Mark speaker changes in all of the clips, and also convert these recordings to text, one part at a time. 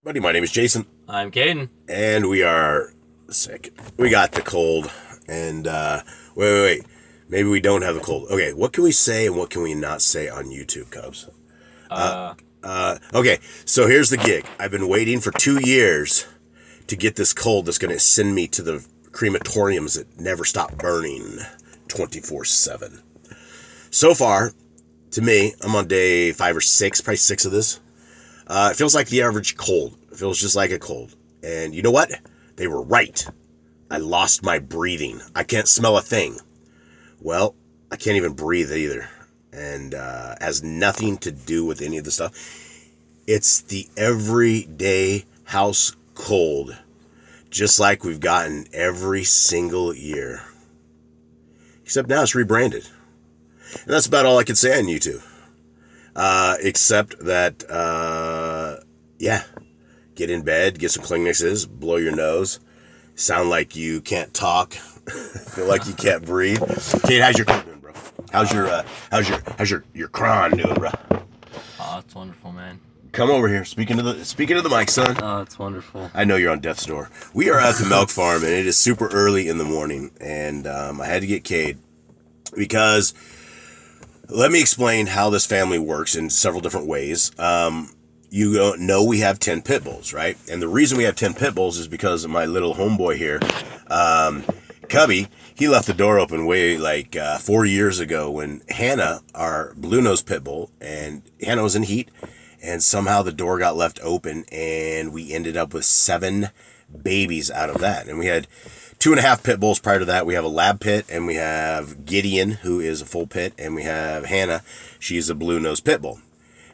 Speaker 1: Buddy, my name is Jason.
Speaker 2: I'm Caden.
Speaker 1: And we are sick. We got the cold. And, wait. Maybe we don't have the cold. Okay, what can we say and what can we not say on YouTube, Cubs? Okay, so here's the gig. I've been waiting for 2 years to get this cold that's going to send me to the crematoriums that never stop burning 24/7. So far, to me, I'm on day 5 or 6, probably 6 of this. It feels like the average cold. It feels just like a cold. And you know what? They were right. I lost my breathing. I can't smell a thing. Well, I can't even breathe either. And has nothing to do with any of the stuff. It's the everyday house cold. Just like we've gotten every single year. Except now it's rebranded. And that's about all I can say on YouTube. Except that, get in bed, get some Kleenexes, blow your nose, sound like you can't talk, feel like you can't breathe. Kate, how's your cold doing, bro? How's your cron doing, bro?
Speaker 2: Oh, it's wonderful, man.
Speaker 1: Come over here, speaking to the mic, son.
Speaker 2: Oh, it's wonderful.
Speaker 1: I know you're on death's door. We are at the milk farm, and it is super early in the morning, and I had to get Cade because. Let me explain how this family works in several different ways. You know we have 10 pit bulls, right? And the reason we have 10 pit bulls is because of my little homeboy here, Cubby. He left the door open way 4 years ago when Hannah, our blue-nosed pit bull, and Hannah was in heat, and somehow the door got left open, and we ended up with 7 babies out of that. And we had 2.5 pit bulls prior to that. We have a lab pit, and we have Gideon, who is a full pit, and we have Hannah. She's a blue-nosed pit bull.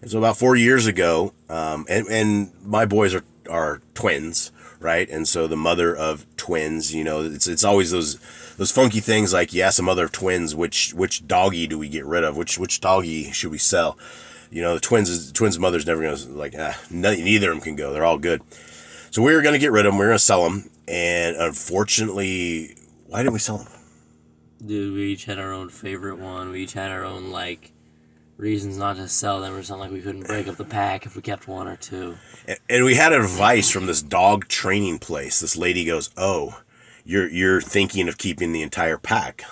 Speaker 1: And so about 4 years ago, and my boys are twins, right? And so the mother of twins, it's always those funky things like, yes, a mother of twins, which doggy do we get rid of? Which doggy should we sell? The twins' mother's never going to, neither of them can go. They're all good. So we were going to get rid of them. We were going to sell them. And unfortunately, why didn't we sell them?
Speaker 2: Dude, we each had our own favorite one. We each had our own, reasons not to sell them or something. We couldn't break up the pack if we kept one or two.
Speaker 1: And we had advice from this dog training place. This lady goes, oh, you're thinking of keeping the entire pack.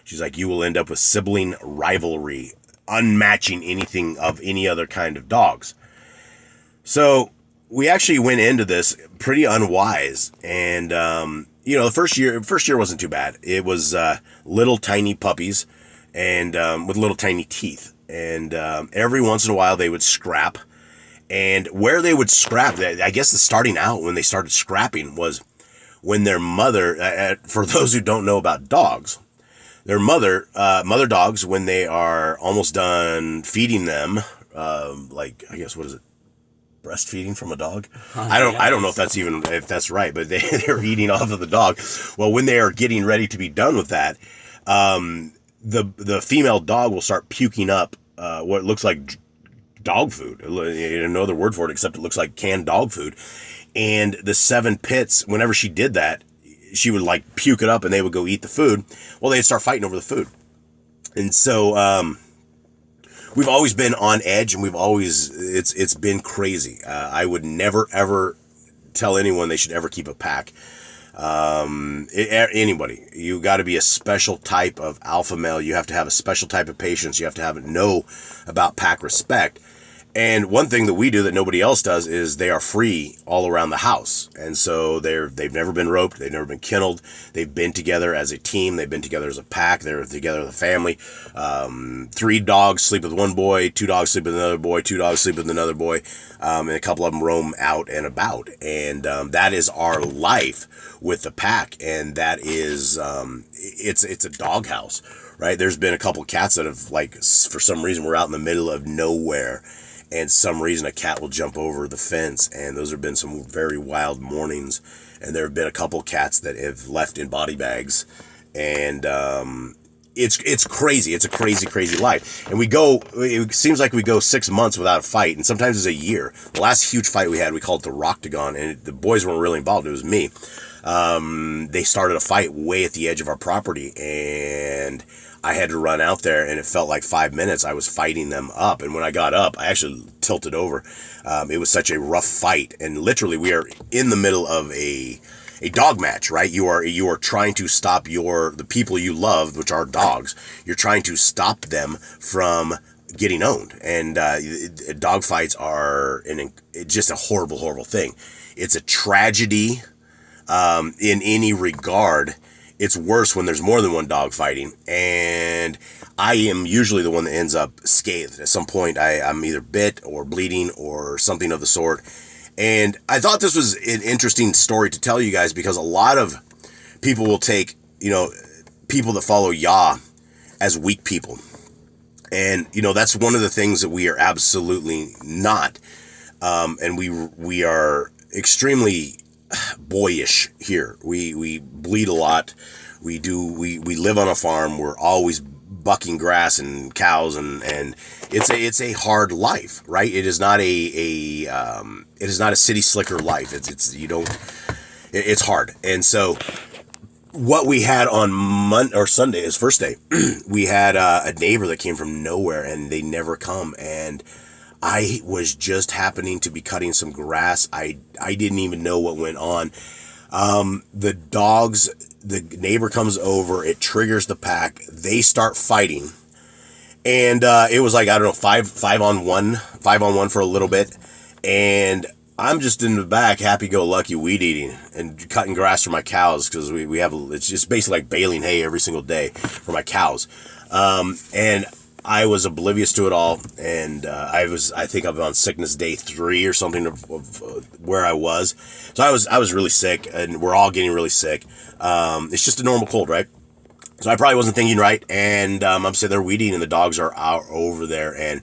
Speaker 1: She's like, you will end up with sibling rivalry, unmatching anything of any other kind of dogs. So we actually went into this pretty unwise, and the first year wasn't too bad. It was little tiny puppies, and with little tiny teeth, and every once in a while they would scrap, and where they would scrap, I guess the starting out when they started scrapping was when their mother. For those who don't know about dogs, their mother dogs, when they are almost done feeding them, I guess what is it? Breastfeeding from a dog. I don't know if that's right, but they're eating off of the dog. Well, when they are getting ready to be done with that, the female dog will start puking up what looks like dog food. No other word for it except it looks like canned dog food. And the 7 pits, whenever she did that, she would puke it up and they would go eat the food. Well, they'd start fighting over the food. And so we've always been on edge, and it's been crazy. I would never, ever tell anyone they should ever keep a pack. Anybody. You got to be a special type of alpha male. You have to have a special type of patience. You have to know about pack respect. And one thing that we do that nobody else does is they are free all around the house. And so they've never been roped. They've never been kenneled. They've been together as a team. They've been together as a pack. They're together as a family. 3 dogs sleep with one boy. 2 dogs sleep with another boy. 2 dogs sleep with another boy. And a couple of them roam out and about. And that is our life with the pack. And that is, it's a doghouse, right? There's been a couple cats that have, for some reason, we're out in the middle of nowhere. And some reason a cat will jump over the fence, and those have been some very wild mornings. And there have been a couple cats that have left in body bags, and it's crazy. It's a crazy life. And it seems like we go 6 months without a fight, and sometimes it's a year. The last huge fight we had, we called it the Roctagon, and the boys weren't really involved. It was me. They started a fight way at the edge of our property, and I had to run out there, and it felt like 5 minutes. I was fighting them up, and when I got up, I actually tilted over. It was such a rough fight, and literally we are in the middle of a dog match, right? You are trying to stop the people you love, which are dogs. You're trying to stop them from getting owned, and dog fights are just a horrible, horrible thing. It's a tragedy in any regard. It's worse when there's more than one dog fighting, and I am usually the one that ends up scathed. At some point, I'm either bit or bleeding or something of the sort. And I thought this was an interesting story to tell you guys, because a lot of people will take, people that follow Yah as weak people. And, that's one of the things that we are absolutely not. And we are extremely boyish here. We bleed a lot. We live on a farm. We're always bucking grass and cows, and it's a hard life, right? It is not it is not a city slicker life. It's hard. And so what we had on Sunday, his first day, we had a neighbor that came from nowhere, and they never come. And I was just happening to be cutting some grass. I didn't even know what went on. The neighbor comes over, it triggers the pack, they start fighting. And it was like, I don't know, five on one for a little bit. And I'm just in the back, happy-go-lucky, weed eating and cutting grass for my cows, because it's just basically like baling hay every single day for my cows. And I was oblivious to it all, and I think I'm on sickness day 3 or something of where I was. So I was really sick, and we're all getting really sick. It's just a normal cold, right? So I probably wasn't thinking right, and I'm sitting there weeding, and the dogs are out over there, and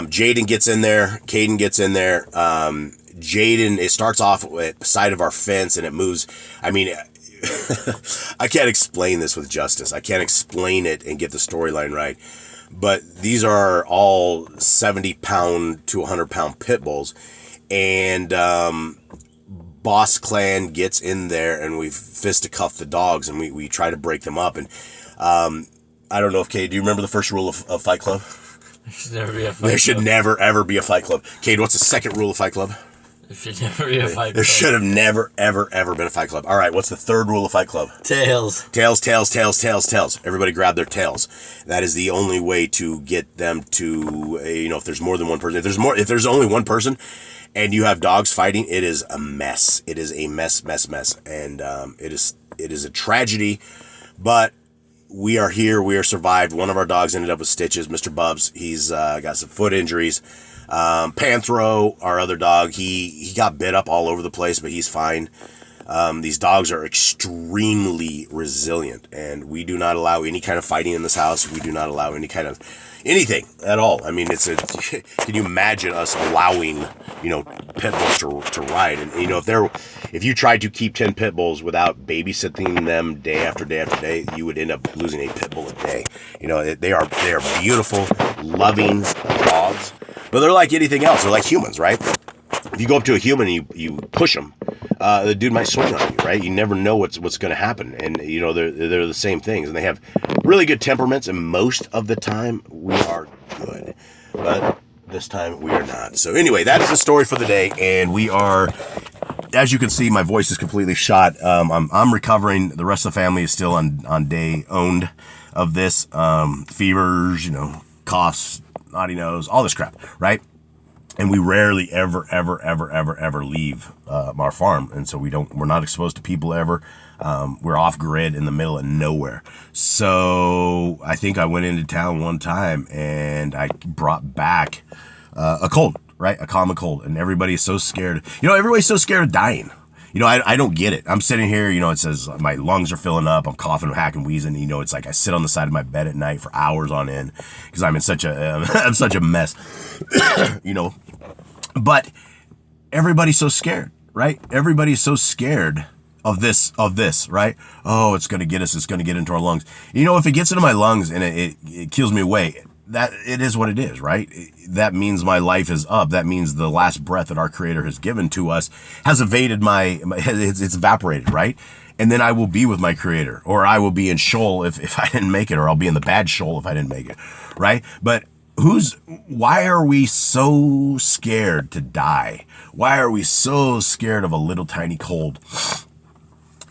Speaker 1: Jaden gets in there, Caden gets in there. Jaden, it starts off at the side of our fence, and it moves. I mean, I can't explain this with justice. I can't explain it and get the storyline right. But these are all 70-pound to 100-pound pit bulls. And Boss Clan gets in there, and we fisticuff the dogs, and we try to break them up. And I don't know if, Cade, do you remember the first rule of Fight Club?
Speaker 2: There should never be a Fight Club.
Speaker 1: There should never, ever be a Fight Club. Cade, what's the second rule of Fight Club?
Speaker 2: There should never be a Fight Club.
Speaker 1: There should have never, ever, ever been a Fight Club. All right, what's the third rule of Fight Club?
Speaker 2: Tails.
Speaker 1: Tails, tails, tails, tails, tails. Everybody grab their tails. That is the only way to get them to, if there's more than one person. If there's only one person and you have dogs fighting, it is a mess. It is a mess. And it is a tragedy, but we are here. We are survived. One of our dogs ended up with stitches, Mr. Bubs. He's got some foot injuries. Panthro, our other dog, he got bit up all over the place, but he's fine. These dogs are extremely resilient, and we do not allow any kind of fighting in this house. We do not allow any kind of anything at all. I mean, can you imagine us allowing, pit bulls to ride? And, if you tried to keep 10 pit bulls without babysitting them day after day after day, you would end up losing a pit bull a day. They are beautiful, loving dogs, but they're like anything else. They're like humans, right? If you go up to a human and you push them, the dude might swing on you, right? You never know what's going to happen. And, they're the same things. And they have really good temperaments. And most of the time, we are good. But this time, we are not. So anyway, that is the story for the day. And we are, as you can see, my voice is completely shot. I'm recovering. The rest of the family is still on day owned of this. Fevers, coughs, snotty nose, all this crap, right? And we rarely ever leave our farm, and so we're not exposed to people ever. We're off grid in the middle of nowhere. So I think I went into town one time and I brought back a cold, right? A common cold, and everybody's so scared. Everybody's so scared of dying. I don't get it. I'm sitting here, it says my lungs are filling up. I'm coughing, hacking, wheezing. It's like I sit on the side of my bed at night for hours on end because I'm in such a mess, But everybody's so scared, right? Everybody's so scared of this, right? Oh, it's going to get us. It's going to get into our lungs. If it gets into my lungs and it kills me away, that it is what it is, right? That means my life is up. That means the last breath that our Creator has given to us has evaded it's evaporated, right? And then I will be with my Creator, or I will be in Sheol if I didn't make it, or I'll be in the bad Sheol if I didn't make it, right? But why are we so scared to die? Why are we so scared of a little tiny cold?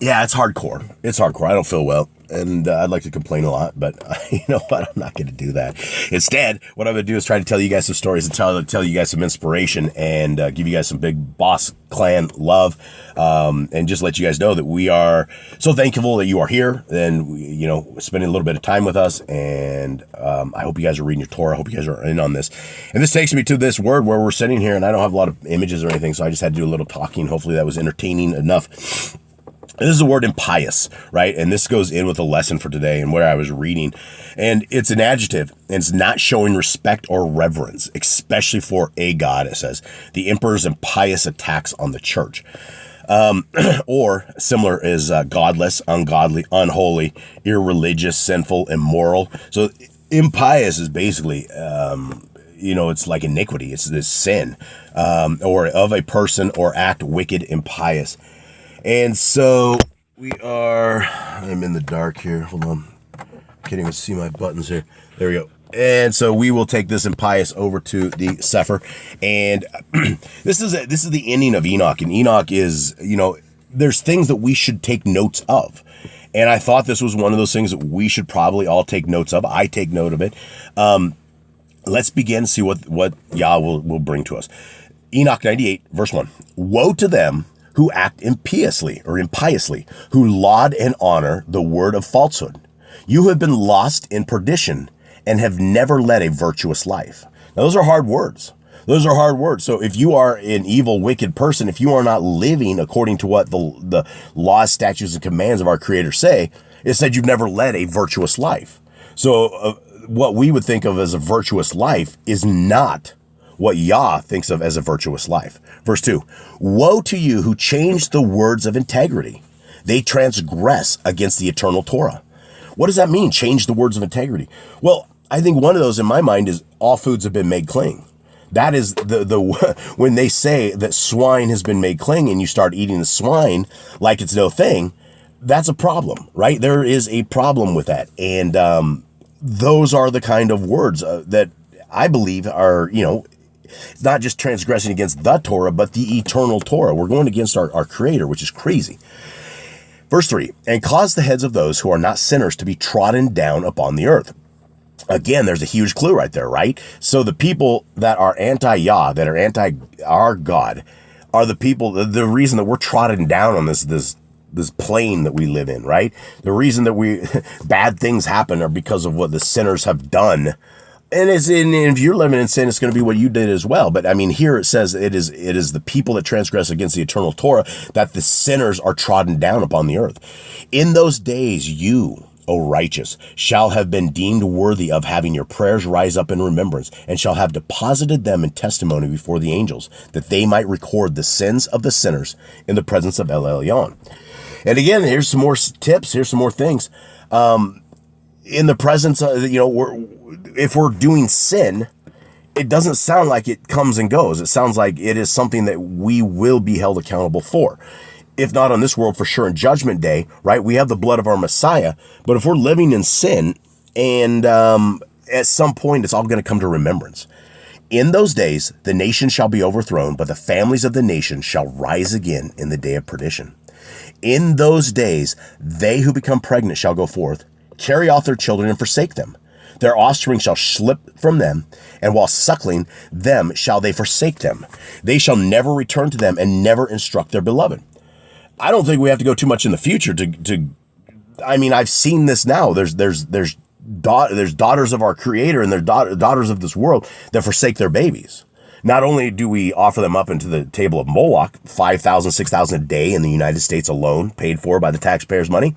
Speaker 1: Yeah, it's hardcore. It's hardcore. I don't feel well, and I'd like to complain a lot, but you know what? I'm not going to do that. Instead, what I'm going to do is try to tell you guys some stories and tell you guys some inspiration and give you guys some big boss clan love, and just let you guys know that we are so thankful that you are here and, you know, spending a little bit of time with us. And I hope you guys are reading your Torah. I hope you guys are in on this. And this takes me to this word where we're sitting here, and I don't have a lot of images or anything, so I just had to do a little talking. Hopefully that was entertaining enough. And this is the word impious, right? And this goes in with a lesson for today and where I was reading. And it's an adjective, and it's not showing respect or reverence, especially for a god, it says. The emperor's impious attacks on the church. Or similar is godless, ungodly, unholy, irreligious, sinful, immoral. So impious is basically, you know, it's like iniquity. It's this sin, or of a person or act wicked, impious. And so I'm in the dark here. Hold on. Can't even see my buttons here. There we go. And so we will take this impious over to the Sefer. And this is the ending of Enoch. And Enoch is, you know, there's things that we should take notes of. And I thought this was one of those things that we should probably all take notes of. I take note of it. Let's begin and see what Yah will bring to us. Enoch 98, verse 1. Woe to them who act impiously, who laud and honor the word of falsehood. You have been lost in perdition and have never led a virtuous life. Now, those are hard words. So if you are an evil, wicked person, if you are not living according to what the laws, statutes, and commands of our Creator say, it said you've never led a virtuous life. So what we would think of as a virtuous life is not what Yah thinks of as a virtuous life. Verse 2, woe to you who change the words of integrity. They transgress against the eternal Torah. What does that mean, change the words of integrity? Well, I think one of those in my mind is all foods have been made clean. That is when they say that swine has been made clean and you start eating the swine like it's no thing, that's a problem, right? There is a problem with that. And those are the kind of words that I believe are, you know, it's not just transgressing against the Torah, but the eternal Torah. We're going against our Creator, which is crazy. Verse 3, and cause the heads of those who are not sinners to be trodden down upon the earth. Again, there's a huge clue right there, right? So the people that are anti-Yah, that are anti our God, are the people, the reason that we're trodden down on this plane that we live in, right? The reason that bad things happen are because of what the sinners have done. And if you're living in sin, it's going to be what you did as well. But I mean, here it says it is the people that transgress against the eternal Torah that the sinners are trodden down upon the earth. In those days, you, O righteous, shall have been deemed worthy of having your prayers rise up in remembrance, and shall have deposited them in testimony before the angels, that they might record the sins of the sinners in the presence of El Elyon. And again, here's some more tips. Here's some more things. In the presence of, you know, if we're doing sin, it doesn't sound like it comes and goes. It sounds like it is something that we will be held accountable for. If not on this world, for sure in Judgment Day, right? We have the blood of our Messiah. But if we're living in sin, and at some point it's all going to come to remembrance. In those days, the nation shall be overthrown, but the families of the nation shall rise again in the day of perdition. In those days, they who become pregnant shall go forth, carry off their children and forsake them. Their offspring shall slip from them, and while suckling them shall they forsake them. They shall never return to them and never instruct their beloved. I don't think we have to go too much in the future I mean, I've seen this now. There's daughters of our Creator and there's daughters of this world that forsake their babies. Not only do we offer them up into the table of Moloch, 5,000, 6,000 a day in the United States alone, paid for by the taxpayers' money,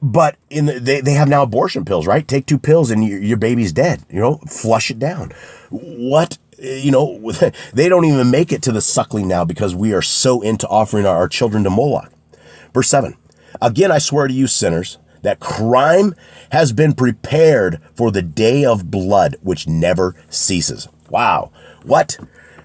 Speaker 1: but they have now abortion pills, right? Take 2 pills and your baby's dead. You know, flush it down. What? You know, they don't even make it to the suckling now because we are so into offering our children to Moloch. Verse 7. Again, I swear to you, sinners, that crime has been prepared for the day of blood, which never ceases. Wow. What?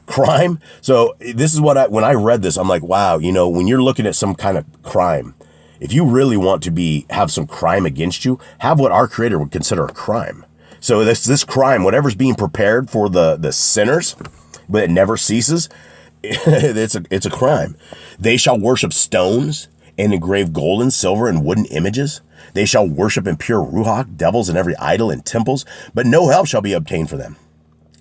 Speaker 1: Crime? So this is when I read this, I'm like, wow, you know, when you're looking at some kind of crime, if you really want to have some crime against you, have what our Creator would consider a crime. So this crime, whatever's being prepared for the sinners, but it never ceases, it's a crime. They shall worship stones and engrave gold and silver and wooden images. They shall worship impure ruach, devils and every idol in temples, but no help shall be obtained for them.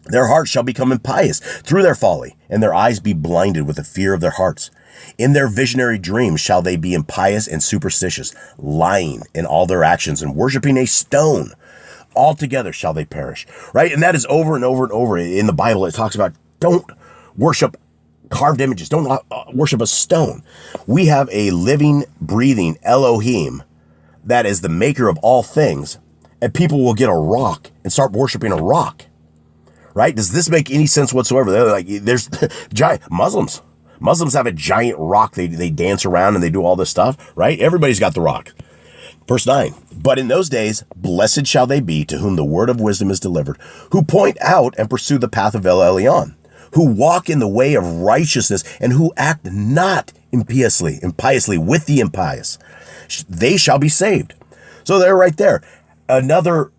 Speaker 1: Their hearts shall become impious through their folly, and their eyes be blinded with the fear of their hearts. In their visionary dreams shall they be impious and superstitious, lying in all their actions and worshiping a stone. Altogether shall they perish. Right? And that is over and over and over in the Bible. It talks about don't worship carved images. Don't worship a stone. We have a living, breathing Elohim that is the maker of all things, and people will get a rock and start worshiping a rock. Right? Does this make any sense whatsoever? They're like, there's giant Muslims. Muslims have a giant rock. They dance around and they do all this stuff, right? Everybody's got the rock. Verse 9, but in those days, blessed shall they be to whom the word of wisdom is delivered, who point out and pursue the path of El Elyon, who walk in the way of righteousness and who act not impiously with the impious. They shall be saved. So they're right there. Another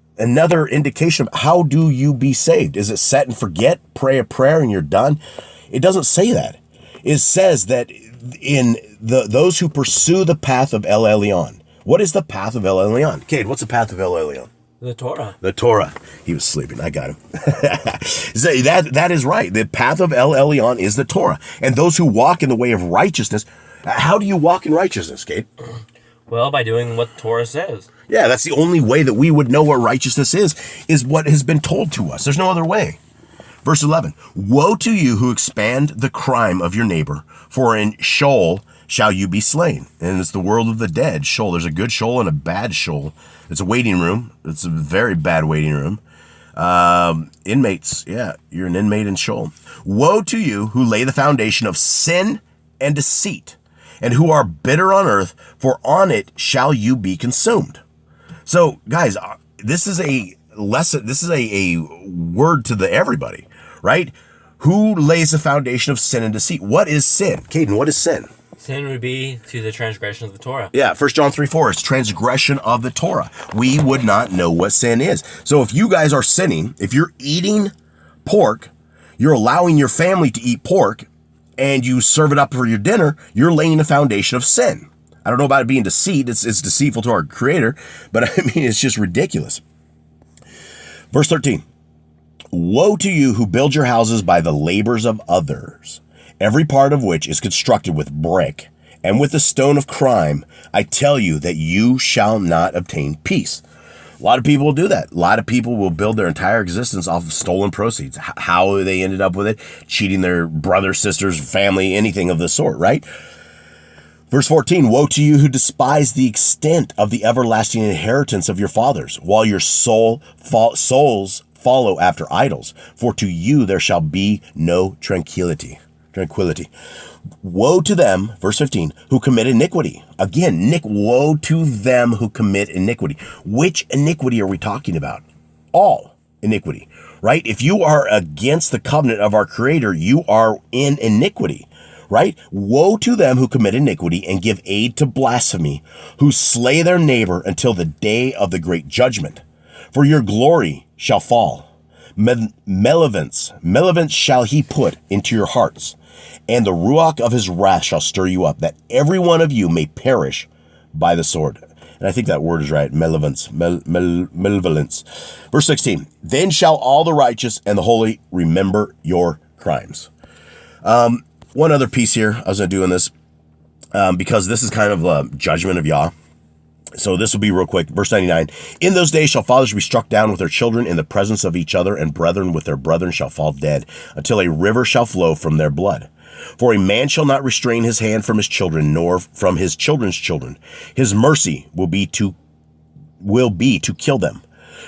Speaker 1: indication of how do you be saved? Is it set and forget, pray a prayer and you're done? It doesn't say that. It says that in those who pursue the path of El Elyon. What is the path of El Elyon? Cade, what's the path of El Elyon?
Speaker 2: The Torah.
Speaker 1: The Torah. He was sleeping. I got him. That is right. The path of El Elyon is the Torah. And those who walk in the way of righteousness. How do you walk in righteousness, Cade?
Speaker 2: Well, by doing what Torah says.
Speaker 1: Yeah, that's the only way that we would know what righteousness is what has been told to us. There's no other way. Verse 11, woe to you who expand the crime of your neighbor, for in Sheol shall you be slain. And it's the world of the dead, Sheol. There's a good Sheol and a bad Sheol. It's a waiting room. It's a very bad waiting room. Inmates, yeah, you're an inmate in Sheol. Woe to you who lay the foundation of sin and deceit, and who are bitter on earth, for on it shall you be consumed. So, guys, this is a lesson. This is a word to everybody, right? Who lays the foundation of sin and deceit? What is sin? Caden, what is sin?
Speaker 2: Sin would be to the transgression of the Torah.
Speaker 1: Yeah, 1 John 3:4, it's transgression of the Torah. We would not know what sin is. So if you guys are sinning, if you're eating pork, you're allowing your family to eat pork, and you serve it up for your dinner, you're laying the foundation of sin. I don't know about it being deceit. It's deceitful to our Creator, but I mean, it's just ridiculous. Verse 13, woe to you who build your houses by the labors of others, every part of which is constructed with brick and with the stone of crime. I tell you that you shall not obtain peace. A lot of people will do that. A lot of people will build their entire existence off of stolen proceeds. How they ended up with it, cheating their brothers, sisters, family, anything of the sort, right? Verse 14, woe to you who despise the extent of the everlasting inheritance of your fathers, while your souls follow after idols, for to you there shall be no tranquility. Woe to them, verse 15, who commit iniquity. Again, woe to them who commit iniquity. Which iniquity are we talking about? All iniquity, right? If you are against the covenant of our Creator, you are in iniquity, right? Woe to them who commit iniquity and give aid to blasphemy, who slay their neighbor until the day of the great judgment. For your glory shall fall. Malevolence shall he put into your hearts, and the ruach of his wrath shall stir you up, that every one of you may perish by the sword. And I think that word is right, malevolence. Verse 16, then shall all the righteous and the holy remember your crimes. One other piece here I was going to do in this, because this is kind of a judgment of Yah. So this will be real quick. Verse 99, in those days shall fathers be struck down with their children in the presence of each other, and brethren with their brethren shall fall dead, until a river shall flow from their blood. For a man shall not restrain his hand from his children, nor from his children's children. His mercy will be to kill them.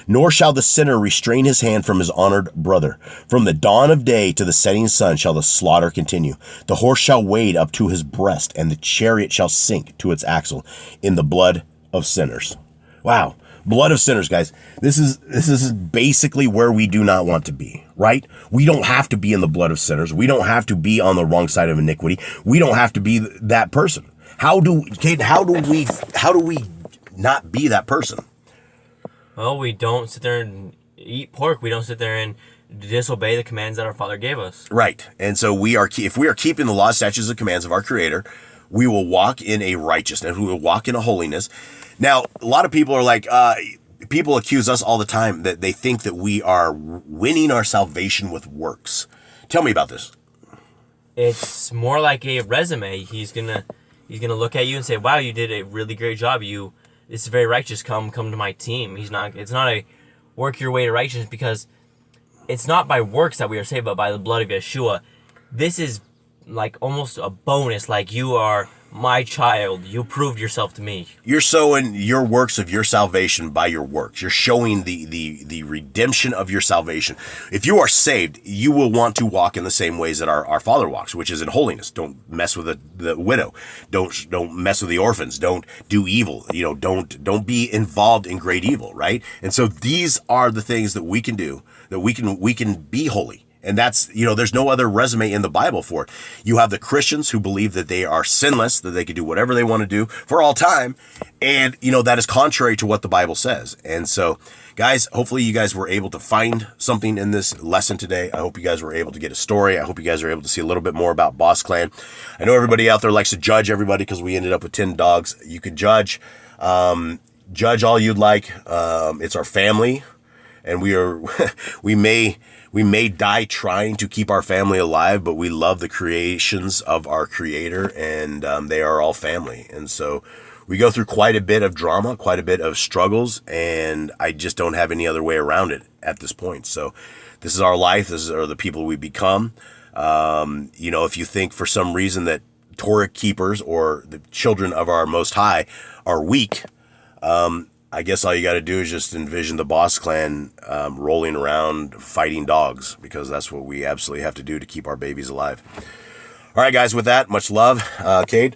Speaker 1: Nor shall the sinner restrain his hand from his honored brother. From the dawn of day to the setting sun shall the slaughter continue. The horse shall wade up to his breast, and the chariot shall sink to its axle in the blood of sinners. Wow. Blood of sinners, guys. This is basically where we do not want to be, right? We don't have to be in the blood of sinners. We don't have to be on the wrong side of iniquity. We don't have to be that person. How do we not be that person?
Speaker 2: Well, we don't sit there and
Speaker 3: eat pork. We don't sit there and disobey the commands that our Father gave us.
Speaker 1: Right. And so if we are keeping the law, statutes, and commands of our Creator, we will walk in a righteousness. We will walk in a holiness. Now, a lot of people are like, people accuse us all the time that they think that we are winning our salvation with works. Tell me about this.
Speaker 3: It's more like a resume. He's gonna look at you and say, "Wow, you did a really great job. It's very righteous. Come to my team." It's not a work your way to righteousness, because it's not by works that we are saved, but by the blood of Yeshua. This is like almost a bonus. Like, you are my child. You proved yourself to me.
Speaker 1: You're showing your works of your salvation by your works. You're showing the redemption of your salvation. If you are saved, you will want to walk in the same ways that our Father walks, which is in holiness. Don't mess with the widow. Don't mess with the orphans. Don't do evil. Don't be involved in great evil, right? And so these are the things that we can do, that we can be holy. And that's, there's no other resume in the Bible for it. You have the Christians who believe that they are sinless, that they can do whatever they want to do for all time. And, that is contrary to what the Bible says. And so, guys, hopefully you guys were able to find something in this lesson today. I hope you guys were able to get a story. I hope you guys are able to see a little bit more about Boss Clan. I know everybody out there likes to judge everybody because we ended up with 10 dogs. You could judge all you'd like. It's our family. And we may die trying to keep our family alive, but we love the creations of our Creator, and they are all family. And so we go through quite a bit of drama, quite a bit of struggles, and I just don't have any other way around it at this point. So this is our life. This are the people we become. If you think for some reason that Torah keepers or the children of our Most High are weak, I guess all you got to do is just envision the Boss Clan rolling around fighting dogs, because that's what we absolutely have to do to keep our babies alive. All right, guys, with that, much love. Cade?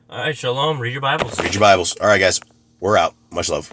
Speaker 3: All right, shalom. Read your Bibles.
Speaker 1: Read your Bibles. All right, guys, we're out. Much love.